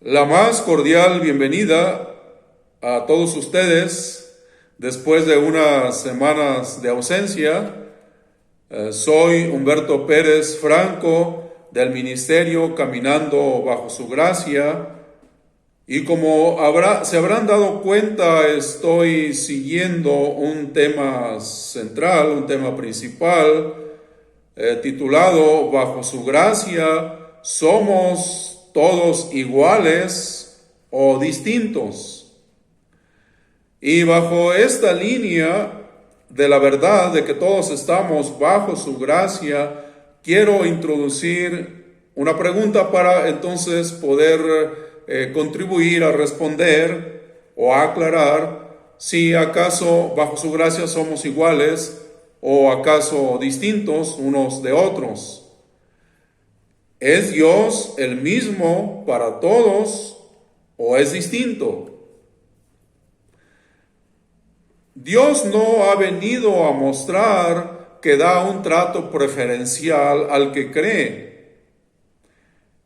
La más cordial bienvenida a todos ustedes después de unas semanas de ausencia. Soy Humberto Pérez Franco del Ministerio Caminando Bajo Su Gracia, y como se habrán dado cuenta, estoy siguiendo un tema central, un tema principal, titulado Bajo Su Gracia, ¿somos todos iguales o distintos? Y bajo esta línea de la verdad de que todos estamos bajo su gracia, quiero introducir una pregunta para entonces poder contribuir a responder o a aclarar si acaso bajo su gracia somos iguales o acaso distintos unos de otros. ¿Es Dios el mismo para todos o es distinto? Dios no ha venido a mostrar que da un trato preferencial al que cree.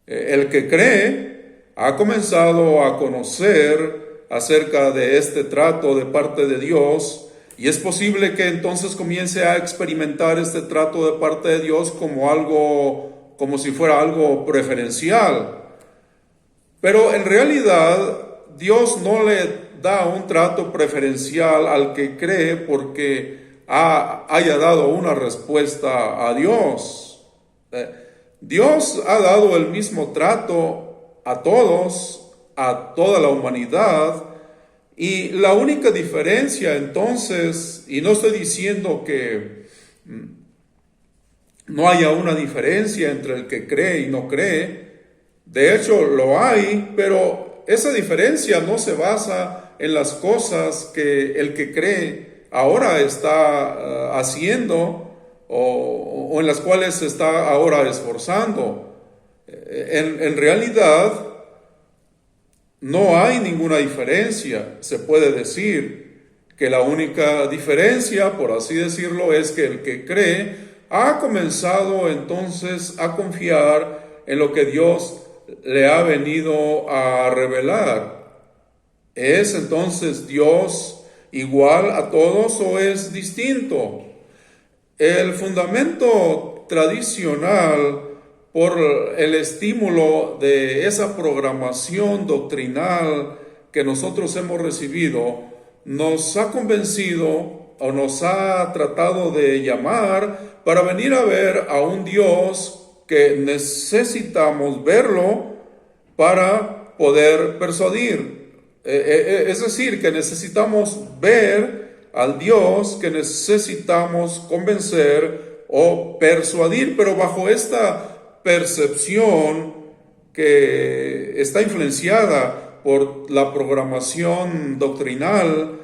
El que cree ha comenzado a conocer acerca de este trato de parte de Dios, y es posible que entonces comience a experimentar este trato de parte de Dios como si fuera algo preferencial. Pero en realidad Dios no le da un trato preferencial al que cree porque haya dado una respuesta a Dios. Dios ha dado el mismo trato a todos, a toda la humanidad, y la única diferencia entonces, y no estoy diciendo que no haya una diferencia entre el que cree y no cree, de hecho lo hay, pero esa diferencia no se basa en las cosas que el que cree ahora está haciendo o en las cuales se está ahora esforzando. En realidad no hay ninguna diferencia. Se puede decir que la única diferencia, por así decirlo, es que el que cree ha comenzado entonces a confiar en lo que Dios le ha venido a revelar. ¿Es entonces Dios igual a todos o es distinto? El fundamento tradicional, por el estímulo de esa programación doctrinal que nosotros hemos recibido, nos ha convencido o nos ha tratado de llamar para venir a ver a un Dios que necesitamos verlo para poder persuadir. Es decir, que necesitamos ver al Dios que necesitamos convencer o persuadir, pero bajo esta percepción que está influenciada por la programación doctrinal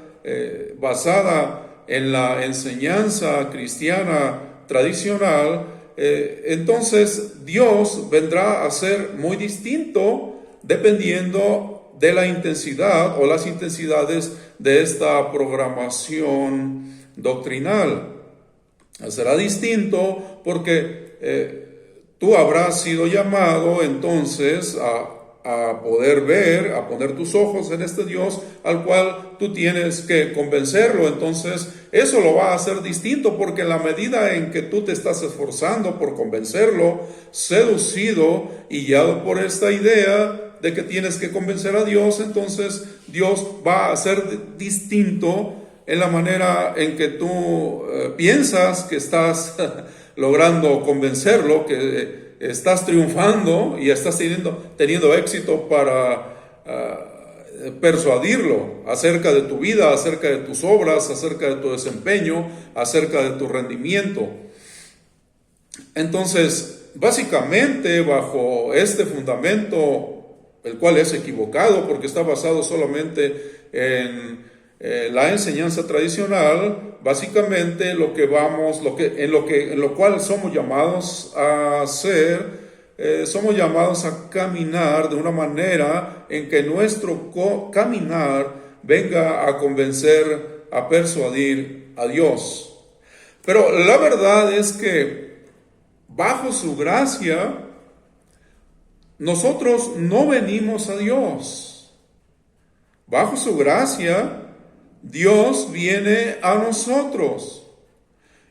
basada en la enseñanza cristiana tradicional, entonces Dios vendrá a ser muy distinto dependiendo de la intensidad o las intensidades de esta programación doctrinal. Será distinto porque tú habrás sido llamado entonces a poder ver, a poner tus ojos en este Dios al cual tú tienes que convencerlo. Entonces eso lo va a hacer distinto, porque en la medida en que tú te estás esforzando por convencerlo, seducido y guiado por esta idea de que tienes que convencer a Dios, entonces Dios va a ser distinto en la manera en que tú piensas que estás logrando convencerlo, que estás triunfando y estás teniendo éxito para persuadirlo acerca de tu vida, acerca de tus obras, acerca de tu desempeño, acerca de tu rendimiento. Entonces, básicamente, bajo este fundamento, el cual es equivocado porque está basado solamente en la enseñanza tradicional, básicamente en lo cual somos llamados a hacer, somos llamados a caminar de una manera en que nuestro caminar venga a convencer, a persuadir a Dios. Pero la verdad es que bajo su gracia nosotros no venimos a Dios. Bajo su gracia, Dios viene a nosotros.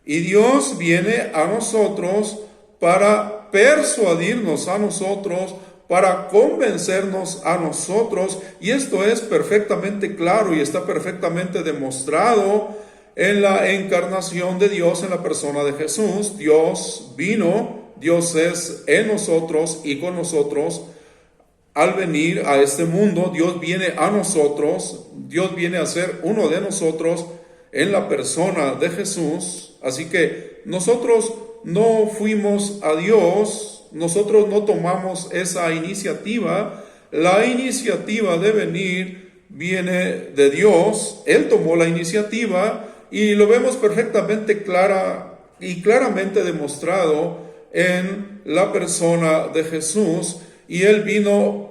Y Dios viene a nosotros para persuadirnos a nosotros, para convencernos a nosotros. Y esto es perfectamente claro y está perfectamente demostrado en la encarnación de Dios en la persona de Jesús. Dios vino, Dios es en nosotros y con nosotros. Al venir a este mundo, Dios viene a nosotros, Dios viene a ser uno de nosotros en la persona de Jesús. Así que nosotros no fuimos a Dios, nosotros no tomamos esa iniciativa. La iniciativa de venir viene de Dios. Él tomó la iniciativa y lo vemos perfectamente claramente demostrado en la persona de Jesús. Y Él vino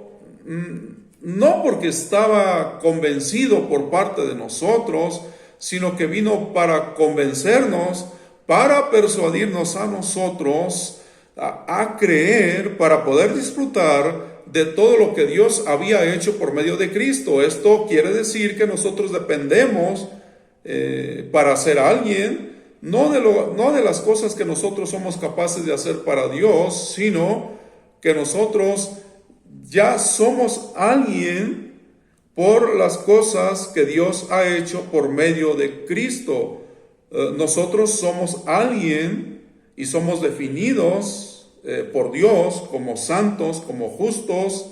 no porque estaba convencido por parte de nosotros, sino que vino para convencernos, para persuadirnos a nosotros a creer, para poder disfrutar de todo lo que Dios había hecho por medio de Cristo. Esto quiere decir que nosotros dependemos para ser alguien, no de las cosas que nosotros somos capaces de hacer para Dios, sino que nosotros ya somos alguien por las cosas que Dios ha hecho por medio de Cristo. Nosotros somos alguien y somos definidos por Dios como santos, como justos,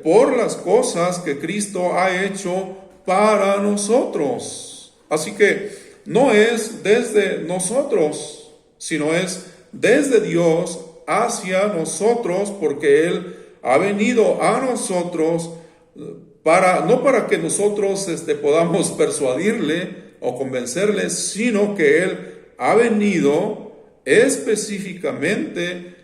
por las cosas que Cristo ha hecho para nosotros. Así que no es desde nosotros, sino es desde Dios hacia nosotros, porque Él ha venido a nosotros no para que nosotros podamos persuadirle o convencerle, sino que Él ha venido específicamente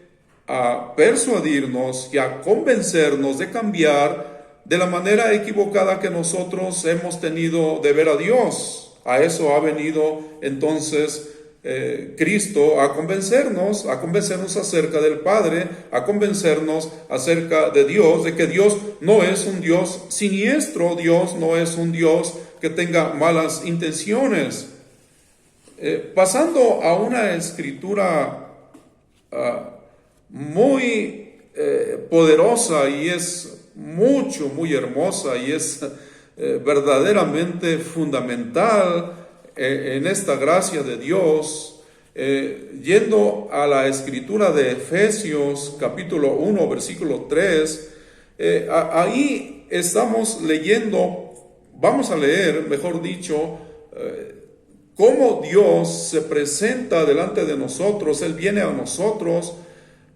a persuadirnos y a convencernos de cambiar de la manera equivocada que nosotros hemos tenido de ver a Dios. A eso ha venido entonces Cristo a convencernos acerca del Padre, a convencernos acerca de Dios, de que Dios no es un Dios siniestro, Dios no es un Dios que tenga malas intenciones. Pasando a una escritura muy poderosa, y es muy hermosa, y es verdaderamente fundamental en esta gracia de Dios, yendo a la escritura de Efesios capítulo 1 versículo 3, ahí estamos leyendo, vamos a leer, mejor dicho, cómo Dios se presenta delante de nosotros. Él viene a nosotros,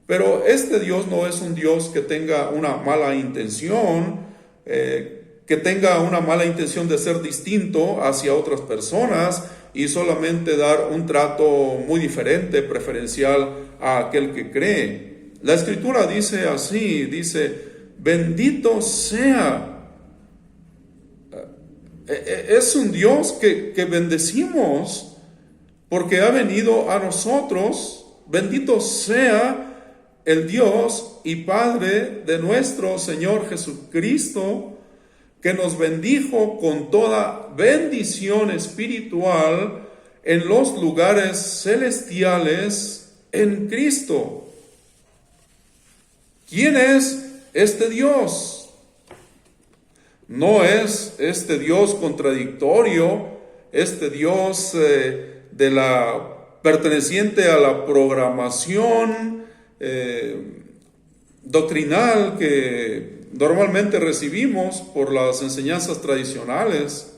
pero este Dios no es un Dios que tenga una mala intención, que tenga una mala intención de ser distinto hacia otras personas y solamente dar un trato muy diferente, preferencial a aquel que cree. La Escritura dice así, dice, bendito sea. Es un Dios que bendecimos porque ha venido a nosotros. Bendito sea el Dios y Padre de nuestro Señor Jesucristo, que nos bendijo con toda bendición espiritual en los lugares celestiales en Cristo. ¿Quién es este Dios? No es este Dios contradictorio, este Dios perteneciente a la programación doctrinal que normalmente recibimos por las enseñanzas tradicionales.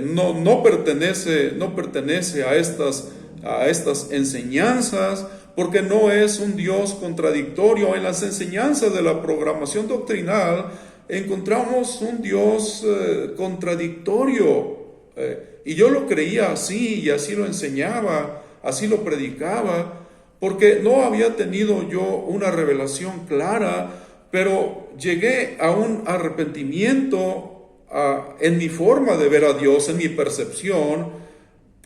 No pertenece a estas enseñanzas, porque no es un Dios contradictorio. En las enseñanzas de la programación doctrinal encontramos un Dios contradictorio, y yo lo creía así, y así lo enseñaba, así lo predicaba, porque no había tenido yo una revelación clara. Pero llegué a un arrepentimiento en mi forma de ver a Dios, en mi percepción,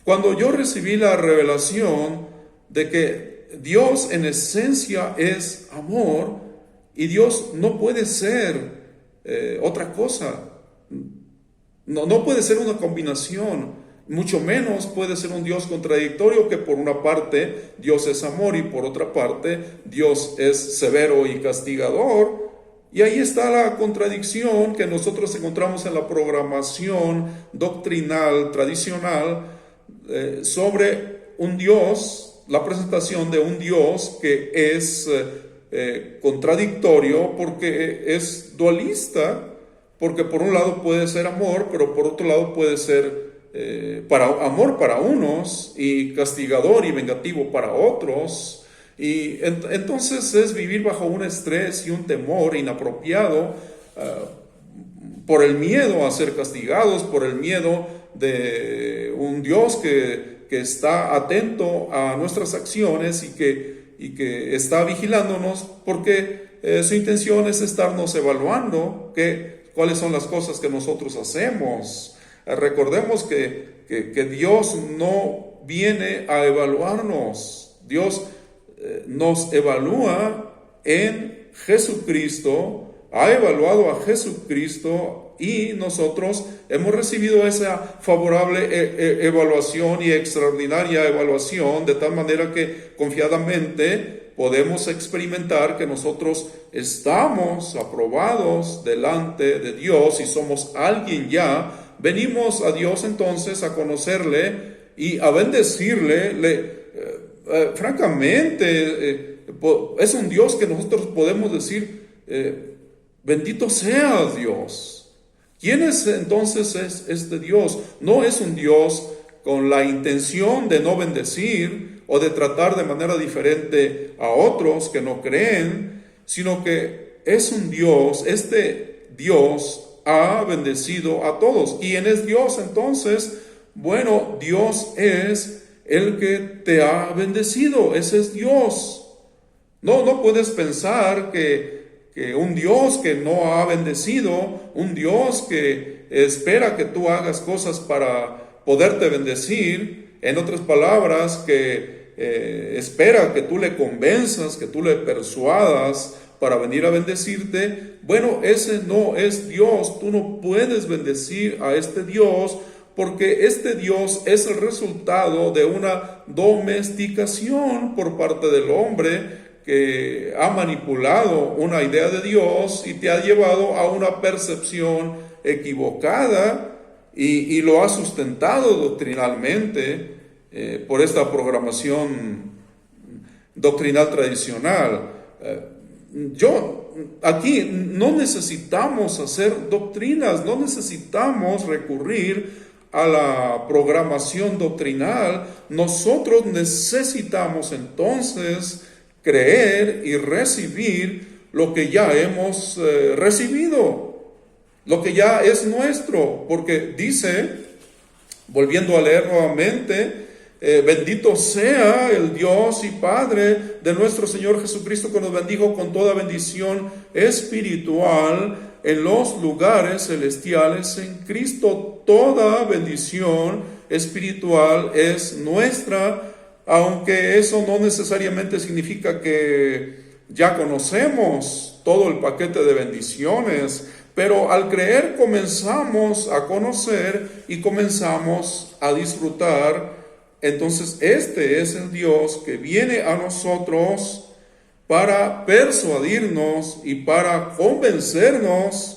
cuando yo recibí la revelación de que Dios en esencia es amor, Y Dios no puede ser otra cosa. No puede ser una combinación, mucho menos puede ser un Dios contradictorio, que por una parte Dios es amor y por otra parte Dios es severo y castigador. Y ahí está la contradicción que nosotros encontramos en la programación doctrinal tradicional sobre un Dios, la presentación de un Dios que es contradictorio porque es dualista. Porque por un lado puede ser amor, pero por otro lado puede ser amor para unos y castigador y vengativo para otros. Y entonces es vivir bajo un estrés y un temor inapropiado por el miedo a ser castigados, por el miedo de un Dios que está atento a nuestras acciones y que está vigilándonos, porque su intención es estarnos evaluando cuáles son las cosas que nosotros hacemos. Recordemos que Dios no viene a evaluarnos. Dios nos evalúa en Jesucristo, ha evaluado a Jesucristo y nosotros hemos recibido esa favorable evaluación y extraordinaria evaluación, de tal manera que confiadamente podemos experimentar que nosotros estamos aprobados delante de Dios y somos alguien ya. Venimos a Dios entonces a conocerle y a bendecirle. Francamente, es un Dios que nosotros podemos decir, bendito sea Dios. ¿Quién es entonces este Dios? No es un Dios con la intención de no bendecir o de tratar de manera diferente a otros que no creen, sino que es un Dios, este Dios ha bendecido a todos. ¿Y quién es Dios entonces? Bueno, Dios es el que te ha bendecido, ese es Dios. No puedes pensar que un Dios que no ha bendecido, un Dios que espera que tú hagas cosas para poderte bendecir, en otras palabras, que espera que tú le convenzas, que tú le persuadas para venir a bendecirte. Bueno, ese no es Dios. Tú no puedes bendecir a este Dios, porque este Dios es el resultado de una domesticación por parte del hombre que ha manipulado una idea de Dios y te ha llevado a una percepción equivocada y lo ha sustentado doctrinalmente por esta programación doctrinal tradicional. Aquí no necesitamos hacer doctrinas, no necesitamos recurrir a la programación doctrinal. Nosotros necesitamos entonces creer y recibir lo que ya hemos recibido, lo que ya es nuestro, porque dice, volviendo a leer nuevamente, bendito sea el Dios y Padre de nuestro Señor Jesucristo, que nos bendijo con toda bendición espiritual en los lugares celestiales en Cristo. Toda bendición espiritual es nuestra, aunque eso no necesariamente significa que ya conocemos todo el paquete de bendiciones, pero al creer comenzamos a conocer y comenzamos a disfrutar. Entonces este es el Dios que viene a nosotros para persuadirnos y para convencernos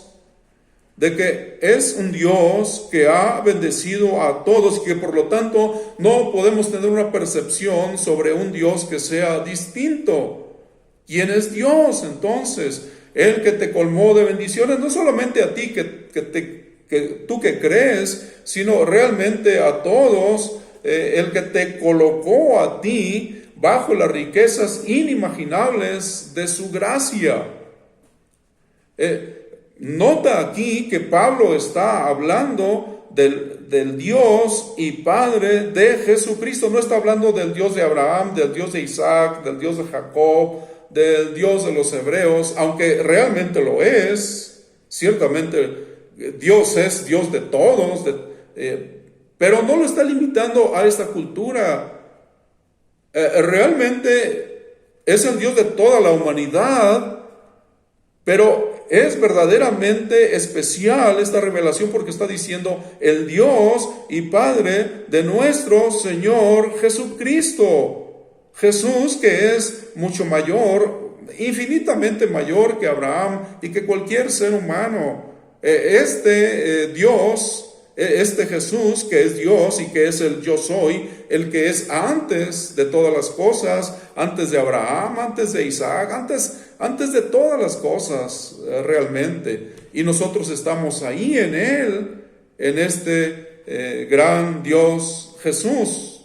de que es un Dios que ha bendecido a todos y que por lo tanto no podemos tener una percepción sobre un Dios que sea distinto. ¿Quién es Dios entonces? El que te colmó de bendiciones, no solamente a ti que tú que crees, sino realmente a todos, el que te colocó a ti bajo las riquezas inimaginables de su gracia. Nota aquí que Pablo está hablando del Dios y Padre de Jesucristo. No está hablando del Dios de Abraham, del Dios de Isaac, del Dios de Jacob, del Dios de los hebreos, aunque realmente lo es. Ciertamente Dios es Dios de todos, pero no lo está limitando a esta cultura. Realmente es el Dios de toda la humanidad, Pero es verdaderamente especial esta revelación porque está diciendo el Dios y Padre de nuestro Señor Jesucristo. Jesús, que es mucho mayor, infinitamente mayor que Abraham y que cualquier ser humano. Dios, este Jesús que es Dios y que es el yo soy, el que es antes de todas las cosas, antes de Abraham, antes de Isaac, antes de todas las cosas realmente. Y nosotros estamos ahí en Él, en este gran Dios Jesús.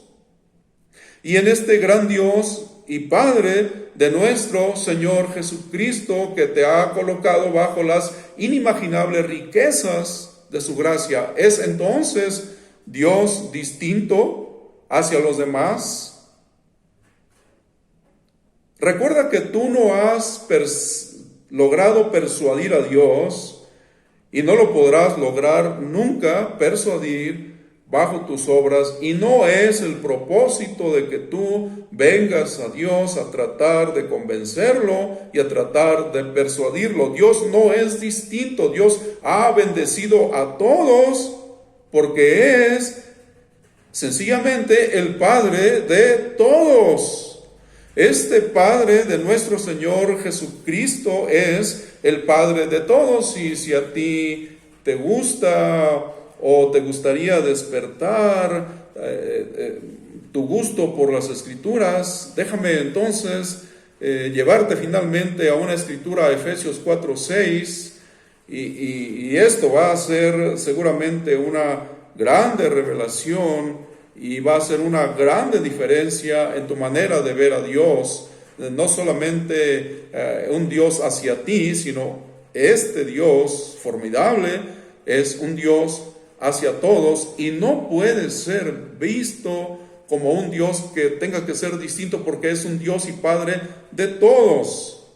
Y en este gran Dios y Padre de nuestro Señor Jesucristo, que te ha colocado bajo las inimaginables riquezas de su gracia. ¿Es entonces Dios distinto hacia los demás? Recuerda que tú no has logrado persuadir a Dios y no lo podrás lograr nunca persuadir bajo tus obras, y no es el propósito de que tú vengas a Dios a tratar de convencerlo y a tratar de persuadirlo. Dios no es distinto. Dios ha bendecido a todos porque es sencillamente el Padre de todos. Este Padre de nuestro Señor Jesucristo es el Padre de todos. Y si a ti te gusta o te gustaría despertar tu gusto por las Escrituras, déjame entonces llevarte finalmente a una escritura, a Efesios 4:6, y esto va a ser seguramente una grande revelación y va a ser una grande diferencia en tu manera de ver a Dios, no solamente un Dios hacia ti, sino este Dios formidable es un Dios hacia todos y no puede ser visto como un Dios que tenga que ser distinto porque es un Dios y Padre de todos.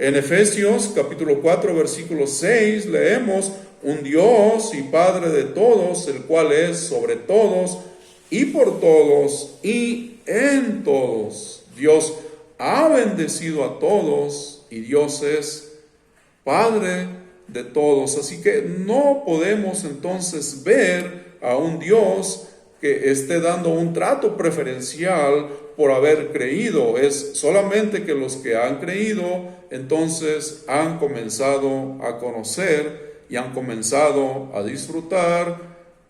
En Efesios capítulo 4 versículo 6 leemos: un Dios y Padre de todos, el cual es sobre todos y por todos y en todos. Dios ha bendecido a todos y Dios es Padre de todos. Así que no podemos entonces ver a un Dios que esté dando un trato preferencial por haber creído. Es solamente que los que han creído entonces han comenzado a conocer y han comenzado a disfrutar,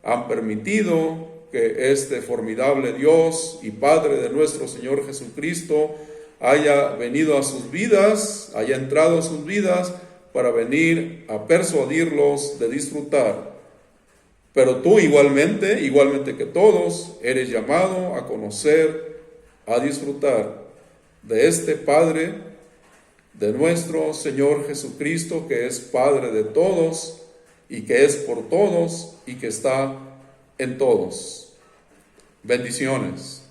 han permitido que este formidable Dios y Padre de nuestro Señor Jesucristo haya venido a sus vidas, haya entrado a sus vidas para venir a persuadirlos de disfrutar. Pero tú igualmente que todos, eres llamado a conocer, a disfrutar de este Padre, de nuestro Señor Jesucristo, que es Padre de todos y que es por todos y que está en todos. Bendiciones.